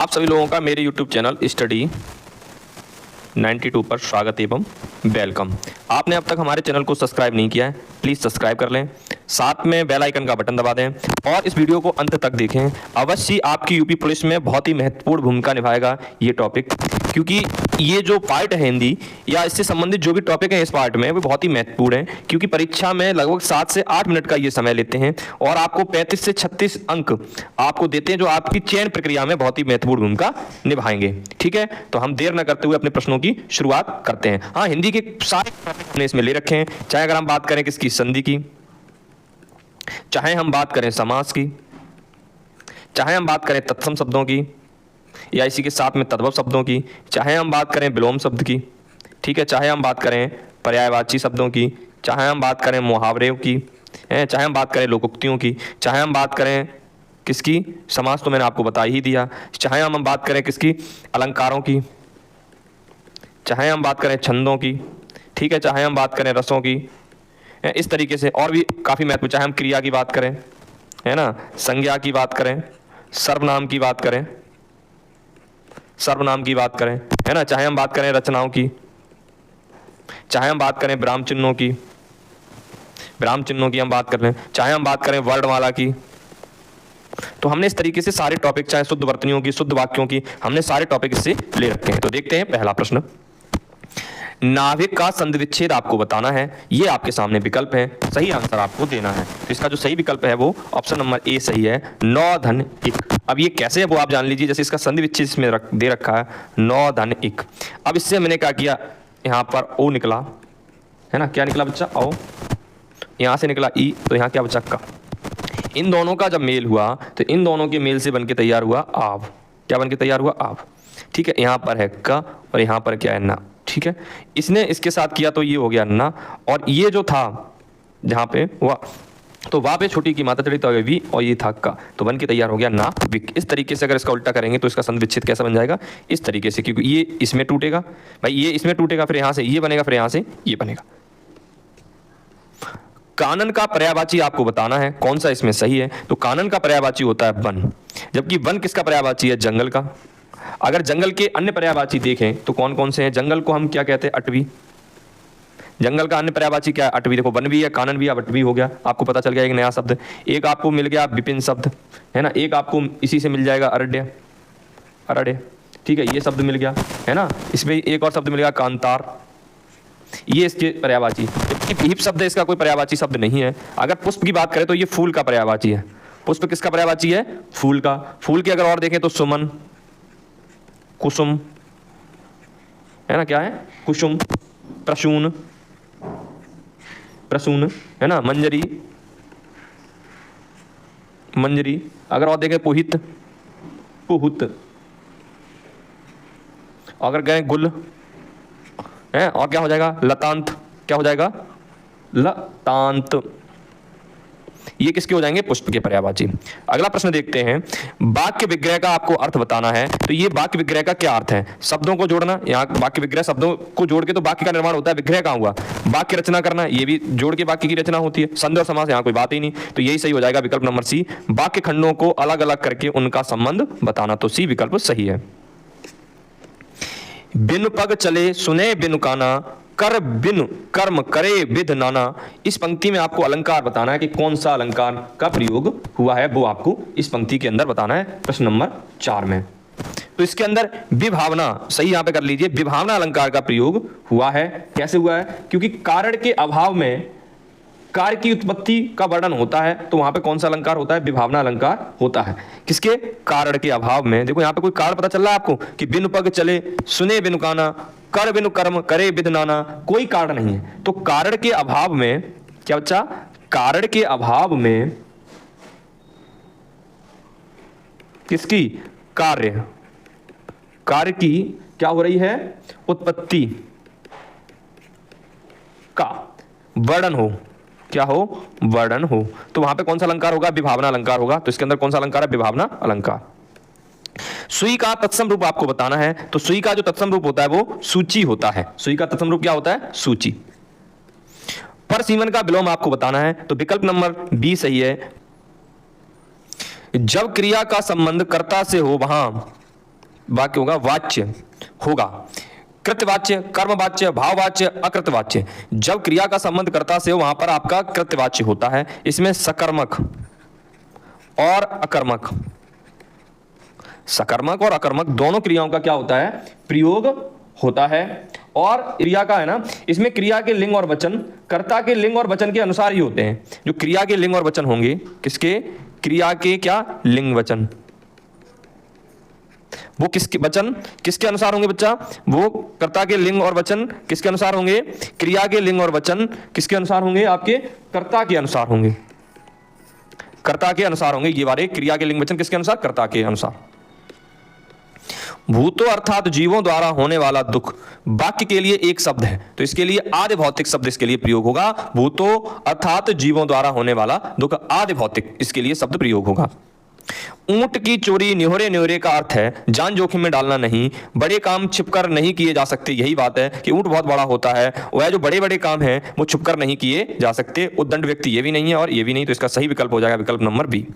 आप सभी लोगों का मेरे YouTube चैनल स्टडी 92 पर स्वागत एवं वेलकम। आपने अब तक हमारे चैनल को सब्सक्राइब नहीं किया है, प्लीज़ सब्सक्राइब कर लें, साथ में बेल आइकन का बटन दबा दें और इस वीडियो को अंत तक देखें। अवश्य आपकी यूपी पुलिस में बहुत ही महत्वपूर्ण भूमिका निभाएगा ये टॉपिक, क्योंकि ये जो पार्ट है हिंदी या इससे संबंधित जो भी टॉपिक है इस पार्ट में वो बहुत ही महत्वपूर्ण है, क्योंकि परीक्षा में लगभग 7 से 8 मिनट का ये समय लेते हैं और आपको 35 से 36 अंक आपको देते हैं, जो आपकी चयन प्रक्रिया में बहुत ही महत्वपूर्ण भूमिका निभाएंगे। ठीक है, तो हम देर न करते हुए अपने प्रश्नों की शुरुआत करते हैं। हाँ, हिंदी के सारे टॉपिक हमने इसमें ले रखे हैं, चाहे अगर हम बात करें किसकी, संधि की, चाहे हम बात करें समास की, चाहे हम बात करें तत्सम शब्दों की या इसी के साथ में तद्भव शब्दों की, चाहे हम बात करें विलोम शब्द की, ठीक है, चाहे हम बात करें पर्यायवाची शब्दों की, चाहे हम बात करें मुहावरों की, चाहे हम बात करें लोकोक्तियों की, चाहे हम बात करें किसकी, समास तो मैंने आपको बता ही दिया, चाहे हम बात करें किसकी, अलंकारों की, चाहे हम बात करें छंदों की, ठीक है, चाहे हम बात करें रसों की, इस तरीके से और भी काफ़ी महत्व, चाहे हम क्रिया की बात करें, है ना, संज्ञा की बात करें, सर्वनाम की बात करें, सर्वनाम की बात करें, है ना, चाहे हम बात करें रचनाओं की, चाहे हम बात करें विराम चिन्हों की, विराम चिन्हों की हम बात कर लें, चाहे हम बात करें वर्णमाला की। तो हमने इस तरीके से सारे टॉपिक, चाहे शुद्ध वर्तनियों की, शुद्ध वाक्यों की, हमने सारे टॉपिक इससे ले रखे हैं। तो देखते हैं पहला प्रश्न। नाभिक का संधि विच्छेद आपको बताना है, ये आपके सामने विकल्प है, सही आंसर आपको देना है। तो इसका जो सही विकल्प है वो ऑप्शन नंबर ए सही है, 9 धन 1। अब ये कैसे है वो आप जान लीजिए। जैसे इसका संधि विच्छेद इसमें दे रखा है 9 धन 1। अब इससे मैंने क्या किया, यहाँ पर ओ निकला, है ना, क्या निकला बच्चा, ओ, यहाँ से निकला ई, तो यहाँ क्या बचा, का। इन दोनों का जब मेल हुआ तो इन दोनों के मेल से बनके तैयार हुआ आव। क्या बनके तैयार हुआ, आव। ठीक है, यहाँ पर है क और यहाँ पर क्या है, ना। ठीक है, इसने इसके साथ किया तो ये हो गया ना, और ये जो था जहाँ पे हुआ तो वहाँ पे छोटी की मात्रा चढ़ी तो वी, और ये था का, तो बन के तैयार हो गया ना विक। इस तरीके से अगर इसका उल्टा करेंगे तो इसका संधि विच्छेद कैसा बन जाएगा, इस तरीके से, क्योंकि ये इसमें टूटेगा भाई, ये इसमें टूटेगा, फिर यहाँ से ये बनेगा, फिर यहाँ से ये बनेगा। कानन का पर्यायवाची आपको बताना है कौन सा इसमें सही है। तो कानन का पर्यायवाची होता है वन, जबकि वन किसका पर्यायवाची है, जंगल का। अगर जंगल के अन्य पर्यायवाची देखें तो कौन कौन से हैं, जंगल को हम क्या कहते हैं, अटवी। जंगल का अन्य पर्यायवाची क्या है, अटवी। देखो वन भी है, कानन भी है, अटवी हो गया, आपको पता चल गया एक नया शब्द। एक आपको मिल गया विपिन शब्द, है ना, एक आपको इसी से मिल जाएगा अरण्य, अरण्य, ठीक है, ये शब्द मिल गया, है ना। इसमें एक और शब्द मिल गया कांतार, ये इसके पर्यायवाची। जबकि भीप शब्द है, इसका कोई पर्यायवाची शब्द नहीं है। अगर पुष्प की बात करें तो ये फूल का पर्यायवाची है। पुष्प किसका पर्यायवाची है, फूल का। फूल की अगर और देखें तो सुमन, कुसुम, है ना, क्या है, कुसुम, प्रसून, प्रसून, है ना, मंजरी, मंजरी। अगर और देखें पुहित, पुहुत। अगर गए गुल है, और क्या हो जाएगा, लतांत। क्या हो जाएगा, लतांत। ये किसके हो जाएंगे, पुष्प के पर्यायवाची। अगला प्रश्न देखते हैं, वाक्य विग्रह का आपको अर्थ बताना है। तो ये वाक्य विग्रह का क्या अर्थ है, शब्दों को जोड़ना। यहाँ वाक्य विग्रह, शब्दों को जोड़ के तो वाक्य का निर्माण होता है, विग्रह कहाँ हुआ, वाक्य रचना करना, ये भी जोड़ के वाक्य की रचना होती है। संधि और समास यहाँ कोई बात ही नहीं, तो यही सही हो जाएगा विकल्प नंबर सी, वाक्य खंडों को अलग अलग करके उनका संबंध बताना। तो सी विकल्प सही है। बिनु पग चले सुने बिनु काना, कर बिनु कर्म करे विध नाना। इस पंक्ति में आपको अलंकार बताना है कि कौन सा अलंकार का प्रयोग हुआ है, वो आपको इस पंक्ति के अंदर बताना है, प्रश्न नंबर 4 में। तो इसके अंदर विभावना, सही यहां पे कर लीजिए, विभावना अलंकार का प्रयोग हुआ है। कैसे हुआ है, क्योंकि कारण के अभाव में कार्य की उत्पत्ति का वर्णन होता है, तो वहां पे कौन सा अलंकार होता है, विभावना अलंकार होता है। किसके, कारण के अभाव में। देखो यहाँ पे कोई कारण पता चल रहा है आपको कि बिनु पग चले सुने बिनु काना, कर बिनु कर्म करे विध नाना, कोई कारण नहीं है। तो कारण के अभाव में क्या बच्चा, कारण के अभाव में किसकी, कार्य, कार्य की क्या हो रही है, उत्पत्ति का वर्णन हो, क्या हो, वर्णन हो। तो वहां पे कौन सा अलंकार होगा, विभावना अलंकार होगा। तो इसके अंदर कौन सा अलंकार है, विभावना अलंकार। सुई का तत्सम रूप आपको बताना है। तो सुई का जो तत्सम रूप होता है वो सूची होता है। सुई का तत्सम रूप क्या होता है, सूची। पर सीमन का विलोम आपको बताना है। तो विकल्प नंबर बी सही है। जब क्रिया का संबंध कर्ता से हो वहां वाक्य होगा वाच्य होगा। कृत्यवाच्य, कर्मवाच्य, भाववाच्य, अकृत्यवाच्य। जब क्रिया का संबंध कर्ता से हो वहां पर आपका कृत्यवाच्य होता है। इसमें सकर्मक और अकर्मक, सकर्मक और अकर्मक दोनों क्रियाओं का क्या होता है, प्रयोग होता है। और क्रिया का है ना, इसमें क्रिया के लिंग और वचन कर्ता के लिंग और वचन के अनुसार ही होते हैं। जो क्रिया के लिंग और वचन होंगे, किसके, क्रिया के क्या लिंग वचन, वो किसके वचन किसके अनुसार होंगे बच्चा, वो कर्ता के लिंग और वचन किसके अनुसार होंगे, क्रिया के लिंग और वचन किसके अनुसार होंगे, आपके कर्ता के अनुसार होंगे, कर्ता के अनुसार होंगे। ये बारे क्रिया के लिंग वचन किसके अनुसार, कर्ता के अनुसार। भूतो अर्थात जीवों द्वारा होने वाला दुख वाक्य के लिए एक शब्द है, तो इसके लिए आदि भौतिक शब्द इसके लिए प्रयोग होगा। भूतो अर्थात जीवों द्वारा होने वाला दुख, आदि भौतिक, इसके लिए शब्द प्रयोग होगा। ऊंट की चोरी निहोरे निहोरे का अर्थ है जान जोखिम में डालना नहीं, बड़े काम छिपकर नहीं किए जा सकते। यही बात है कि ऊंट बहुत बड़ा होता है, वह जो बड़े बड़े काम हैं वो छुपकर नहीं किए जा सकते। उद्दंड व्यक्ति ये भी नहीं है और ये भी नहीं, तो इसका सही विकल्प हो जाएगा विकल्प नंबर बी।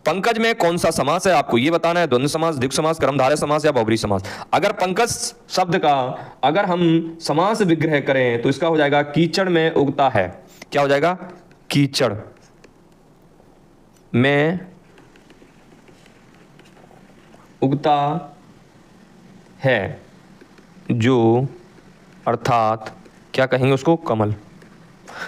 पंकज में कौन सा समास है आपको ये बताना है, द्वंद्व समास, द्विगु समास, कर्मधारय समास या बहुब्रीहि समास। अगर पंकज शब्द का अगर हम समास विग्रह करें तो इसका हो जाएगा कीचड़ में उगता है। क्या हो जाएगा, कीचड़ में उगता है जो, अर्थात क्या कहेंगे उसको, कमल।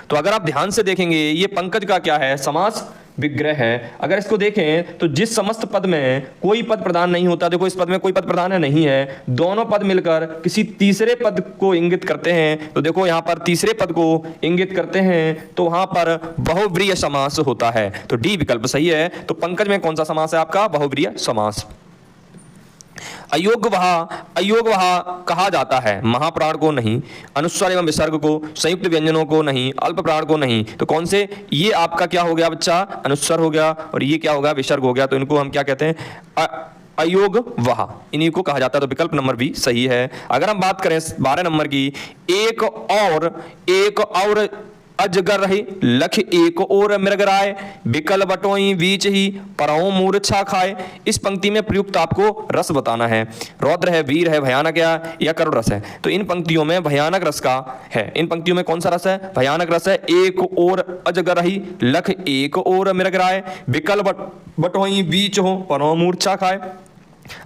तो अगर आप ध्यान से देखेंगे ये पंकज का क्या है, समास विग्रह है। अगर इसको देखें तो जिस समस्त पद में कोई पद प्रदान नहीं होता, देखो इस पद में कोई पद प्रदान है नहीं है, दोनों पद मिलकर किसी तीसरे पद को इंगित करते हैं। तो देखो यहां पर तीसरे पद को इंगित करते हैं तो वहां पर बहुव्रीहि समास होता है। तो डी विकल्प सही है। तो पंकज में कौन सा समास है आपका, बहुव्रीहि समास। अयोग्य वह कहा जाता है, महाप्राण को नहीं, अनुस्वार एवं विसर्ग को, संयुक्त व्यंजनों को नहीं, अल्प प्राण को नहीं। तो कौन से, ये आपका क्या हो गया बच्चा, अनुस्वार हो गया और ये क्या होगा, विसर्ग हो गया। तो इनको हम क्या कहते हैं, अयोग्य वह, इन्हीं को कहा जाता है। तो विकल्प नंबर बी सही है। अगर हम बात करें 12 नंबर की, एक और अजगर रही, लख एक और मृगराय, बिकल बटोई बीच ही, परओ मूर्छा खाए। इस पंक्ति में प्रयुक्त आपको रस बताना है, रौद्र है, वीर है, भयानक है या करुण रस है। तो इन पंक्तियों में भयानक रस का है, इन पंक्तियों में कौन सा रस है, भयानक रस है। एक और अजगर रही, लख एक और मृगराय, बिकल बटोई बीच हो, परओ मूर्छा खाए।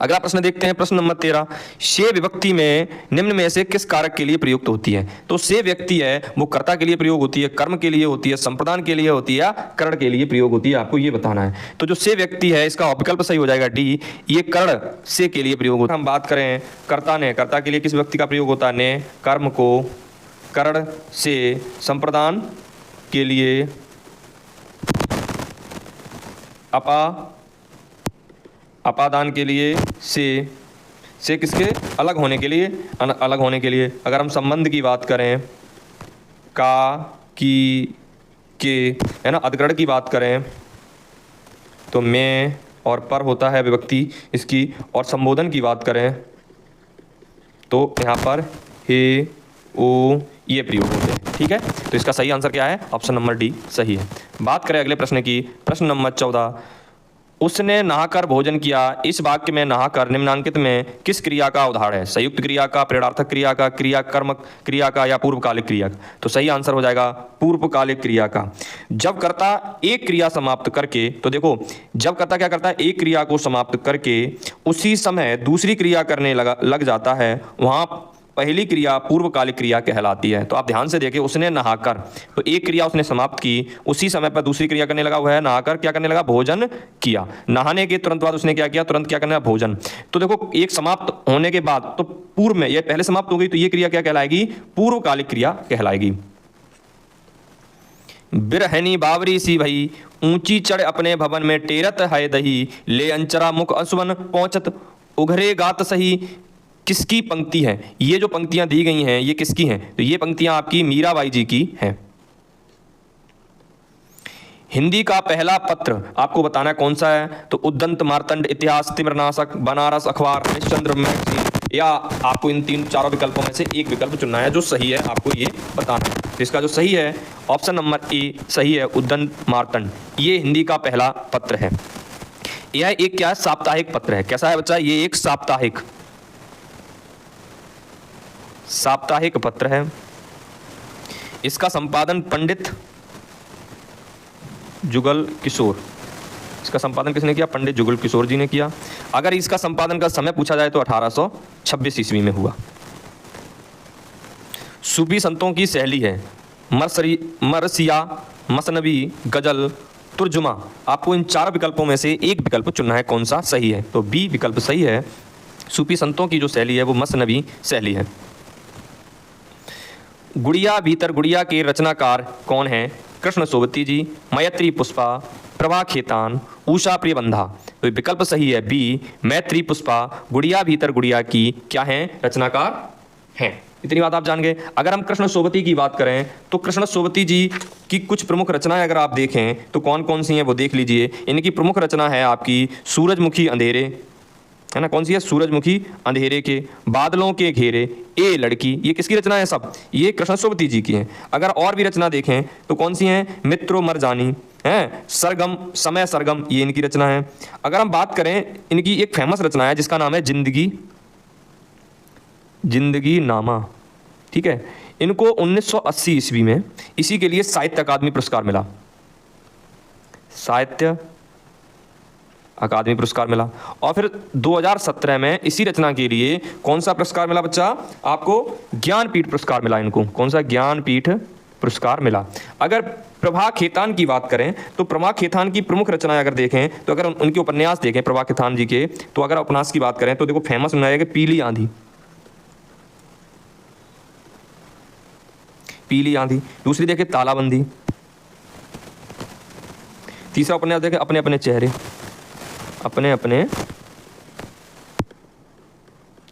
अगला प्रश्न देखते हैं, प्रश्न नंबर 13। से विभक्ति में निम्न में से किस कारक के लिए प्रयुक्त होती है। तो से व्यक्ति है वो कर्ता के लिए प्रयोग होती है, कर्म के लिए होती है, संप्रदान के लिए होती है या कर्ण के लिए प्रयोग होती है, आपको ये बताना है। तो जो से व्यक्ति है इसका विकल्प सही हो जाएगा डी, ये कर्ण से के लिए प्रयोग होता है। हम बात करें कर्ता ने, कर्ता के लिए किस व्यक्ति का प्रयोग होता है, ने कर्म को, कर्ण से, संप्रदान के लिए अपादान के लिए से किसके, अलग होने के लिए, अलग होने के लिए। अगर हम संबंध की बात करें, का, की, के, है ना, अधिकरण की बात करें तो में और पर होता है विभक्ति इसकी। और संबोधन की बात करें तो यहाँ पर हे, ओ, ये प्रयोग होते हैं। ठीक है, तो इसका सही आंसर क्या है, ऑप्शन नंबर डी सही है। बात करें अगले प्रश्न की, प्रश्न नंबर 14। उसने नहाकर भोजन किया, इस वाक्य में नहाकर निम्नांकित में किस क्रिया का उदाहरण है, संयुक्त क्रिया का, प्रेरणार्थक क्रिया का, क्रिया कर्म क्रिया का या पूर्वकालिक क्रिया का। तो सही आंसर हो जाएगा पूर्वकालिक क्रिया का। जब कर्ता एक क्रिया समाप्त करके, तो देखो जब कर्ता क्या करता है, एक क्रिया को समाप्त करके उसी समय दूसरी क्रिया करने लग जाता है, वहां पहली क्रिया पूर्वकालिक क्रिया कहलाती है। तो आप ध्यान से देखिए, उसने नहाकर, तो एक क्रिया उसने समाप्त की, उसी समय पर दूसरी क्रिया करने लगा, वह है नहाकर क्या करने लगा, भोजन किया। नहाने के तुरंत बाद उसने क्या किया, तुरंत क्या करना है, भोजन। तो देखो एक समाप्त होने के बाद, तो पूर्व में ये पहले समाप्त हो गई, तो ये क्रिया क्या कहलाएगी, पूर्वकालिक क्रिया कहलाएगी। बिरहनी बावरी सी भई, ऊंची चढ़ अपने भवन में टेरत है दही, ले अंचरा मुख असुवन पहुंचत उघरे गात सही। किसकी पंक्ति है, ये जो पंक्तियां दी गई हैं ये किसकी हैं, तो ये पंक्तियां आपकी मीराबाई जी की हैं। हिंदी का पहला पत्र आपको बताना है कौन सा है, तो उद्दंत, मार्तंड, इतिहास, तिमिरनाशक, बनारस अखबार, हरिश्चंद्र मैगजीन, या आपको इन तीन चारों विकल्पों में से एक विकल्प चुनना है जो सही है, आपको ये बताना है। तो इसका जो सही है ऑप्शन नंबर ए सही है, उद्दंत मार्तंड, ये हिंदी का पहला पत्र है। यह एक क्या है, साप्ताहिक पत्र है। कैसा है बच्चा, ये एक साप्ताहिक पत्र है। इसका संपादन पंडित जुगल किशोर, इसका संपादन किसने किया, पंडित जुगल किशोर जी ने किया। अगर इसका संपादन का समय पूछा जाए तो 1826 ईस्वी में हुआ। सूफी संतों की शैली है मरसिया, मसनवी, गजल, तुर्जुमा। आपको इन चार विकल्पों में से एक विकल्प चुनना है, कौन सा सही है। तो बी विकल्प सही है। सूफी संतों की जो शैली है वो मसनवी शैली है। गुड़िया भीतर गुड़िया के रचनाकार कौन हैं, कृष्ण सोबती जी, मैत्री पुष्पा, प्रभा खेतान, उषा प्रियबंधा। तो विकल्प सही है बी, मैत्री पुष्पा गुड़िया भीतर गुड़िया की क्या हैं, रचनाकार हैं। इतनी बात आप जान गए। अगर हम कृष्ण सोबती की बात करें तो कृष्ण सोबती जी की कुछ प्रमुख रचनाएं अगर आप देखें तो कौन कौन सी हैं वो देख लीजिए। इनकी प्रमुख रचना है आपकी सूरजमुखी अंधेरे, है ना, कौन सी है, सूरजमुखी अंधेरे के, बादलों के घेरे, ए लड़की। ये किसकी रचना है, सब ये कृष्ण सोबती जी की हैं। अगर और भी रचना देखें तो कौन सी हैं, मित्रो मरजानी है, सरगम, समय सरगम, ये इनकी रचना है। अगर हम बात करें इनकी एक फेमस रचना है जिसका नाम है जिंदगी नामा, ठीक है। इनको 1980 ईस्वी में इसी के लिए साहित्य अकादमी पुरस्कार मिला, साहित्य अकादमी पुरस्कार मिला। और फिर 2017 में इसी रचना के लिए कौन सा पुरस्कार मिला बच्चा, आपको ज्ञानपीठ पुरस्कार मिला। इनको कौन सा, ज्ञानपीठ पुरस्कार मिला। अगर प्रभा खेतान की बात करें तो प्रभा खेतान की प्रमुख रचनाएं अगर देखें तो अगर उनके उपन्यास देखें प्रभा खेतान जी के, तो अगर उपन्यास की बात करें तो देखो फेमस बनाया गया पीली आंधी, पीली आंधी। दूसरी देखें तालाबंदी। तीसरा उपन्यास देखें अपने अपने चेहरे, अपने अपने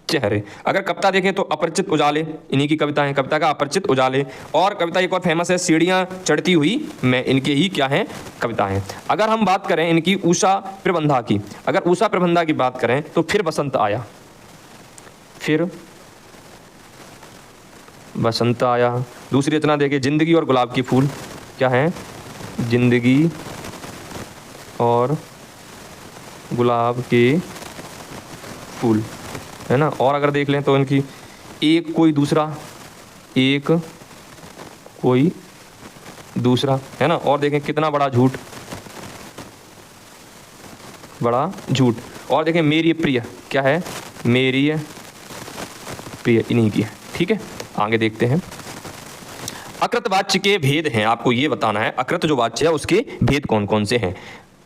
चेहरे। अगर कविता देखें तो अपरिचित उजाले, इन्हीं की कविता है, कविता का अपरिचित उजाले। और कविता एक और फेमस है सीढ़ियां चढ़ती हुई मैं, इनके ही क्या है, कविता है। अगर हम बात करें इनकी उषा प्रबंधा की, अगर उषा प्रबंधा की बात करें तो फिर बसंत आया, फिर बसंत आया। दूसरी रचना देखिए जिंदगी और गुलाब के फूल, क्या है, जिंदगी और गुलाब के फूल, है ना। और अगर देख लें तो इनकी एक कोई दूसरा, एक कोई दूसरा, है ना। और देखें कितना बड़ा झूठ, बड़ा झूठ। और देखें मेरी प्रिय, क्या है, मेरी प्रिय, इन्हीं की है, ठीक है। आगे देखते हैं। अकृत वाच्य के भेद हैं, आपको ये बताना है अकृत जो वाच्य है उसके भेद कौन कौन से हैं।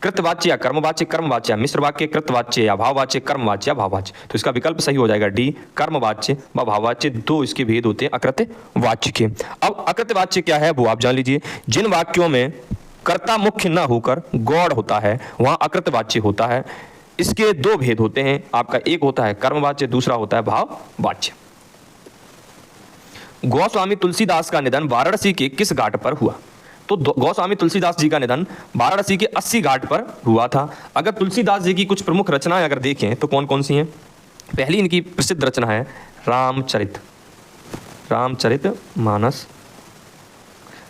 कृतवाच्य या कर्मवाच्य, कर्मवाच्य मिश्र वाक्य, कृतवाच्य या भाववाच्य, कर्मवाच्य या भाववाच्य। तो इसका विकल्प सही हो जाएगा डी, कर्मवाच्य व भाववाच्य, दो इसके भेद होते हैं अकृत वाच्य के। अब अकृत वाच्य क्या है वो आप जान लीजिए। जिन वाक्यों में कर्ता मुख्य न होकर गौड़ होता है वहां अकृत वाच्य होता है। इसके दो भेद होते हैं आपका, एक होता है कर्मवाच्य, दूसरा होता है भाववाच्य। गोस्वामी तुलसीदास का निधन वाराणसी के किस घाट पर हुआ। तो गोस्वामी तुलसीदास जी का निधन वाराणसी के 80 घाट पर हुआ था। अगर तुलसीदास जी की कुछ प्रमुख रचनाएं अगर देखें तो कौन कौन सी हैं। पहली इनकी प्रसिद्ध रचना है रामचरित मानस।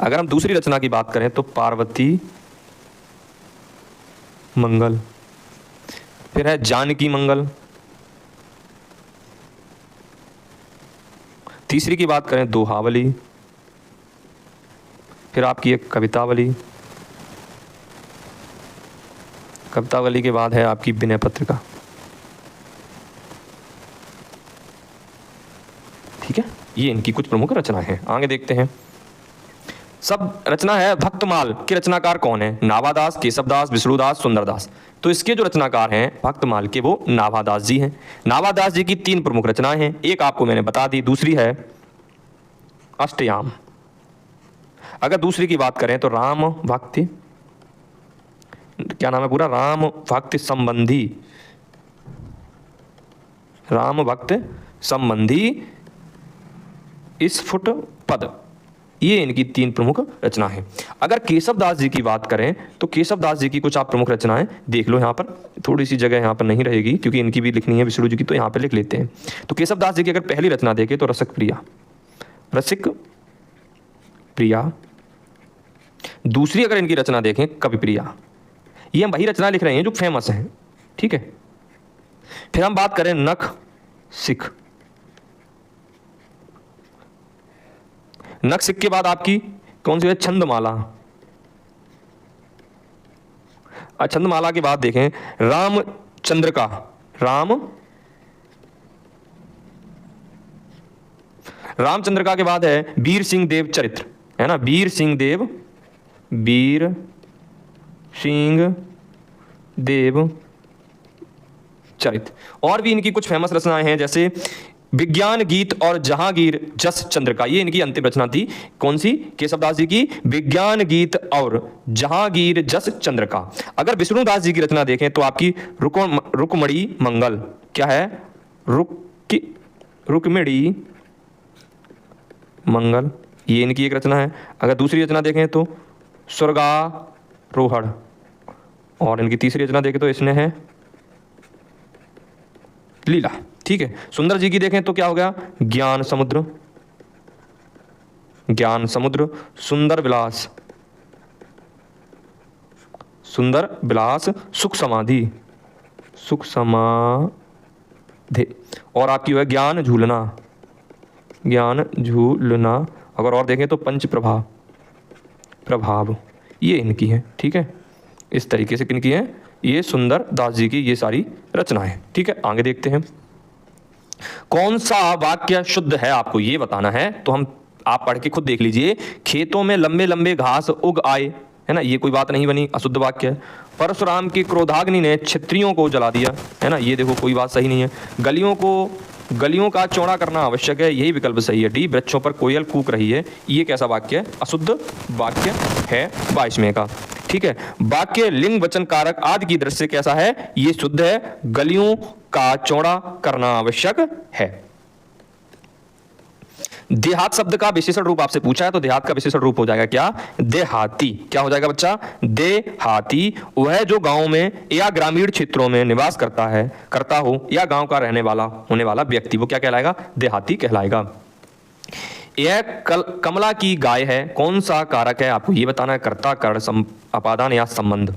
अगर हम दूसरी रचना की बात करें तो पार्वती मंगल, फिर है जानकी मंगल। तीसरी की बात करें दोहावली, फिर आपकी एक कवितावली, कवितावली के बाद है आपकी विनय पत्रिका, ठीक है। ये इनकी कुछ प्रमुख रचना है। आगे देखते हैं। सब रचना है भक्तमाल के रचनाकार कौन है, नाभादास, केशवदास, विष्णुदास, सुंदरदास। तो इसके जो रचनाकार हैं भक्तमाल के वो नाभादास जी हैं। नाभादास जी की तीन प्रमुख रचनाएं हैं, एक आपको मैंने बता दी, दूसरी है अष्टयाम। अगर दूसरी की बात करें तो राम भक्ति, क्या नाम है पूरा, राम भक्ति संबंधी, राम भक्त संबंधी स्फुट पद, ये इनकी तीन प्रमुख रचना है। अगर केशवदास जी की बात करें तो केशवदास जी की कुछ आप प्रमुख रचनाएं देख लो। यहाँ पर थोड़ी सी जगह यहाँ पर नहीं रहेगी क्योंकि इनकी भी लिखनी है विष्णु जी की, तो यहाँ पर लिख लेते हैं। तो केशवदास जी की अगर पहली रचना देखें तो रसिक प्रिया। दूसरी अगर इनकी रचना देखें कवि प्रिया। ये हम वही रचना लिख रहे हैं जो फेमस हैं, ठीक है। फिर हम बात करें नख सिख। नख सिख के बाद आपकी कौन सी है? छंदमाला। छंदमाला के बाद देखें रामचंद्र का, रामचंद्र का के बाद है वीर सिंह देव चरित्र, है ना, वीर सिंह देव चरित्र। और भी इनकी कुछ फेमस रचनाएं हैं, जैसे विज्ञान गीत और जहांगीर जस चंद्र का, ये इनकी अंतिम रचना थी। कौन सी? केशवदास जी की विज्ञान गीत और जहांगीर जस चंद्र का। अगर विष्णुदास जी की रचना देखें तो आपकी रुक्मणी मंगल, क्या है? रुक्मिणी मंगल, ये इनकी एक रचना है। अगर दूसरी रचना देखें तो स्वर्गारोहण, और इनकी तीसरी रचना देखें तो इसने है लीला, ठीक है। सुंदर जी की देखें तो क्या हो गया? ज्ञान समुद्र, सुंदर विलास, सुख समाधि, और आपकी है ज्ञान झूलना। अगर और देखें तो पंच प्रभाव, ये इनकी है, ठीक है। इस तरीके से किनकी है? ये सुंदर दास जी की ये सारी रचनाएं, ठीक है। आगे देखते हैं कौन सा वाक्य शुद्ध है, आपको ये बताना है। तो आप पढ़ के खुद देख लीजिए। खेतों में लंबे लंबे घास उग आए, है ना, ये कोई बात नहीं बनी, अशुद्ध वाक्य है। परशुराम की क्रोधाग्नि ने क्षत्रियों को जला दिया, है ना, ये देखो कोई बात सही नहीं है। गलियों का चौड़ा करना आवश्यक है, यही विकल्प सही है। डी, वृक्षों पर कोयल कूक रही है, ये कैसा वाक्य है? अशुद्ध वाक्य है 22वें का, ठीक है। वाक्य लिंग वचन कारक आदि की दृष्टि से कैसा है? ये शुद्ध है, गलियों का चौड़ा करना आवश्यक है। देहात शब्द का विशेषण रूप आपसे पूछा है, तो देहात का विशेषण रूप हो जाएगा क्या? देहाती। क्या हो जाएगा बच्चा? देहाती वह जो गांव में या ग्रामीण क्षेत्रों में निवास करता हो या गांव का होने वाला व्यक्ति, वो क्या कहलाएगा? देहाती कहलाएगा। यह कमला की गाय है, कौन सा कारक है? आपको ये बताना है। कर्ता, कर्ण, अपादान या संबंध।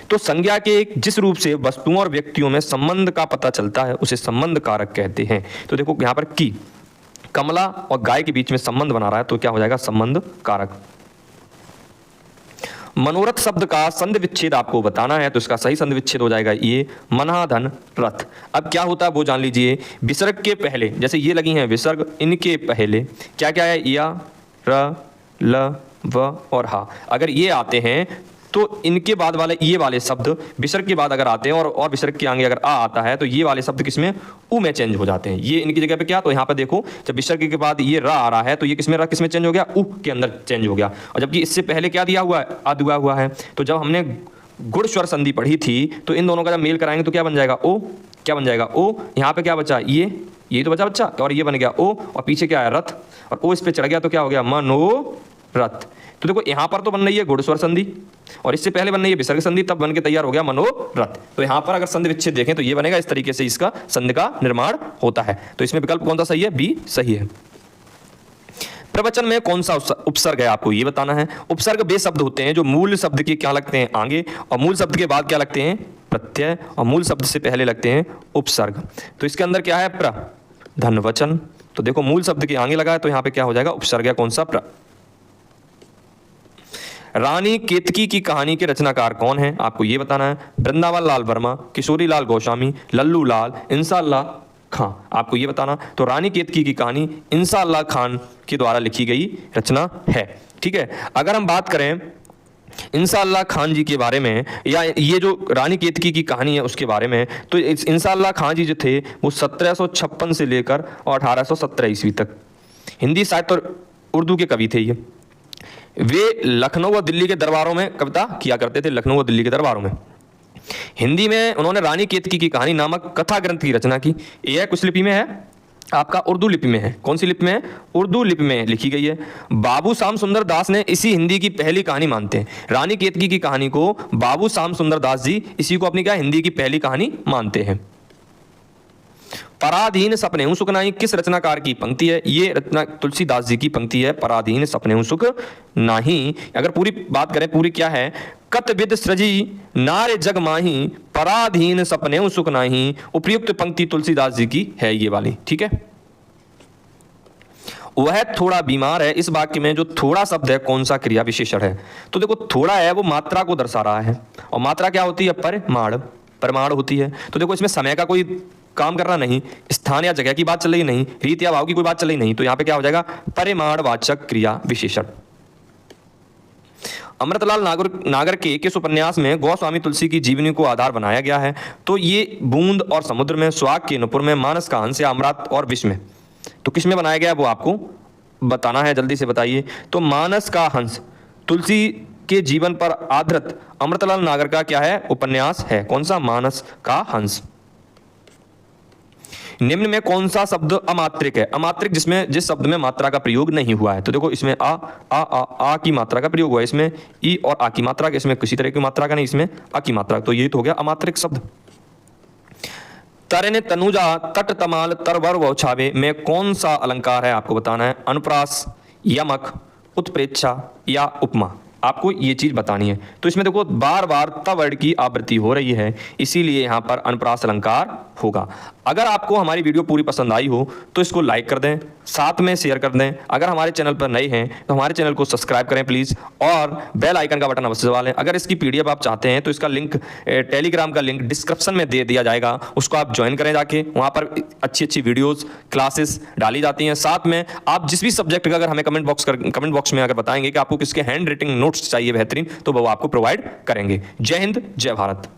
तो संज्ञा के जिस रूप से वस्तुओं और व्यक्तियों में संबंध का पता चलता है उसे संबंध कारक कहते हैं। तो देखो यहां पर की कमला और गाय के बीच में संबंध बना रहा है, तो क्या हो जाएगा? संबंध कारक। मनोरथ शब्द का संधि विच्छेद आपको बताना है, तो इसका सही संधि विच्छेद हो जाएगा ये मनाधन रथ। अब क्या होता है वो जान लीजिए। विसर्ग के पहले, जैसे ये लगी हैं विसर्ग, इनके पहले क्या क्या है? या, र, ल, व और हा। अगर ये आते हैं तो इनके बाद वाले ये वाले शब्द विसर्ग के बाद अगर आते हैं और विसर्ग के आगे अगर आ आता है तो ये वाले शब्द किसमें? उ में चेंज हो जाते हैं। ये इनकी जगह पे क्या? तो यहाँ पे देखो जब विसर्ग के बाद ये रा आ रहा है तो ये किसमें चेंज हो गया? उ के अंदर चेंज हो गया। और जबकि इससे पहले क्या दिया हुआ है? आ दिया हुआ है। तो जब हमने गुण स्वर संधि पढ़ी थी तो इन दोनों का जब मेल कराएंगे तो क्या बन जाएगा? ओ। क्या बन जाएगा? ओ। यहाँ पे क्या बचा? ये तो बचा बच्चा, और ये बन गया ओ, और पीछे क्या है? रथ, और ओ इस पे चढ़ गया तो क्या हो गया? मनोरथ। तो देखो यहाँ पर तो बन रही है गुण स्वर संधि और इससे पहले बन रही है विसर्ग संधि, तब बन के तैयार हो गया मनोरथ। तो यहाँ पर अगर संधि विच्छेद देखें तो ये बनेगा, इस तरीके से इसका संधि का निर्माण होता है। तो इसमें विकल्प कौन सा सही है? बी सही है। प्रवचन में कौन सा उपसर्ग है? आपको ये बताना है। उपसर्ग वे शब्द होते हैं जो मूल शब्द के क्या लगते हैं? आगे, और मूल शब्द के बाद क्या लगते हैं? प्रत्यय, और मूल शब्द से पहले लगते हैं उपसर्ग। तो इसके अंदर क्या है? प्र, धनवचन। तो देखो मूल शब्द के आगे लगा है तो यहाँ पे क्या हो जाएगा? उपसर्ग है, कौन सा? प्र। रानी केतकी की कहानी के रचनाकार कौन है? आपको ये बताना है। वृंदावन लाल वर्मा, किशोरी लाल गोस्वामी, लल्लू लाल, इंसाअल्लाह खां। आपको ये बताना। तो रानी केतकी की कहानी इंसाअल्लाह खान के द्वारा लिखी गई रचना है, ठीक है। अगर हम बात करें इंसाअल्लाह खान जी के बारे में, या ये जो रानी केतकी की कहानी है उसके बारे में, तो इंसाअल्लाह खान जी जो थे वो 1756 से लेकर और 1817 ईस्वी तक हिंदी साहित्य और उर्दू के कवि थे। ये वे लखनऊ और दिल्ली के दरबारों में कविता किया करते थे। लखनऊ और दिल्ली के दरबारों में हिंदी में उन्होंने रानी केतकी की कहानी नामक कथा ग्रंथ की रचना की। यह कुछ लिपि में है? आपका उर्दू लिपि में है। कौन सी लिपि में है? उर्दू लिपि में लिखी गई है। बाबू श्याम सुंदर दास ने इसी हिंदी की पहली कहानी मानते हैं। रानी केतकी की कहानी को बाबू श्याम सुंदर दास जी इसी को अपनी क्या हिंदी की पहली कहानी मानते हैं। पराधीन सपने सुख नाही किस रचनाकार की पंक्ति है? ये रचना तुलसीदास जी की पंक्ति है, पराधीन सपने सुख नाही। अगर पूरी बात करें, पूरी क्या है? कत विद सृजी नारे जग माही, पराधीन सपने सुख नाही। उपयुक्त पंक्ति तुलसीदास जी की है ये वाली, ठीक है। वह थोड़ा बीमार है, इस वाक्य में जो थोड़ा शब्द है कौन सा क्रिया विशेषण है? तो देखो थोड़ा है वो मात्रा को दर्शा रहा है, और मात्रा क्या होती है? परमाण होती है। तो देखो इसमें समय का कोई काम करना नहीं, स्थान या जगह की बात चल रही नहीं, रीत या भाव की कोई बात चल रही नहीं, तो यहां पे क्या हो जाएगा? परिमाणवाचक क्रिया विशेषण। अमृतलाल नागर के किस उपन्यास में गोस्वामी तुलसी की जीवनी को आधार बनाया गया है? तो ये बूंद और समुद्र में, स्वाग के नुपुर में, मानस का हंस या अमृत और विष में। तो किस में बनाया गया है वो आपको बताना है, जल्दी से बताइए। तो मानस का हंस तुलसी के जीवन पर आधारित अमृतलाल नागर का क्या है? उपन्यास है। कौन सा? मानस का हंस। निम्न में कौन सा शब्द अमात्रिक है? अमात्रिक जिस शब्द में मात्रा का प्रयोग नहीं हुआ है। तो देखो इसमें आ की मात्रा का प्रयोग हुआ है, इसमें ई और आ की मात्रा, इसमें किसी तरह की मात्रा का नहीं, इसमें आ की मात्रा, तो ये तो हो गया अमात्रिक शब्द। तरने तनुजा तट तमाल तरवर व छावे में कौन सा अलंकार है आपको बताना है? अनुप्रास, यमक, उत्प्रेक्षा या उपमा, आपको ये चीज बतानी है। तो इसमें देखो बार बार त वर्ड की आवृत्ति हो रही है, इसीलिए यहां पर अनुप्रास अलंकार होगा। अगर आपको हमारी वीडियो पूरी पसंद आई हो तो इसको लाइक कर दें, साथ में शेयर कर दें। अगर हमारे चैनल पर नए हैं तो हमारे चैनल को सब्सक्राइब करें प्लीज, और बेल आइकन का बटन अवश्य दबा लें। अगर इसकी पीडीएफ आप चाहते हैं तो इसका लिंक, टेलीग्राम का लिंक डिस्क्रिप्शन में दे दिया जाएगा, उसको आप ज्वाइन करें जाके, वहां पर अच्छी अच्छी वीडियोज क्लासेस डाली जाती हैं। साथ में आप जिस भी सब्जेक्ट का अगर हमें कमेंट बॉक्स में अगर बताएंगे कि आपको किसके हैंड राइटिंग नोट्स चाहिए बेहतरीन, तो वो आपको प्रोवाइड करेंगे। जय हिंद, जय भारत।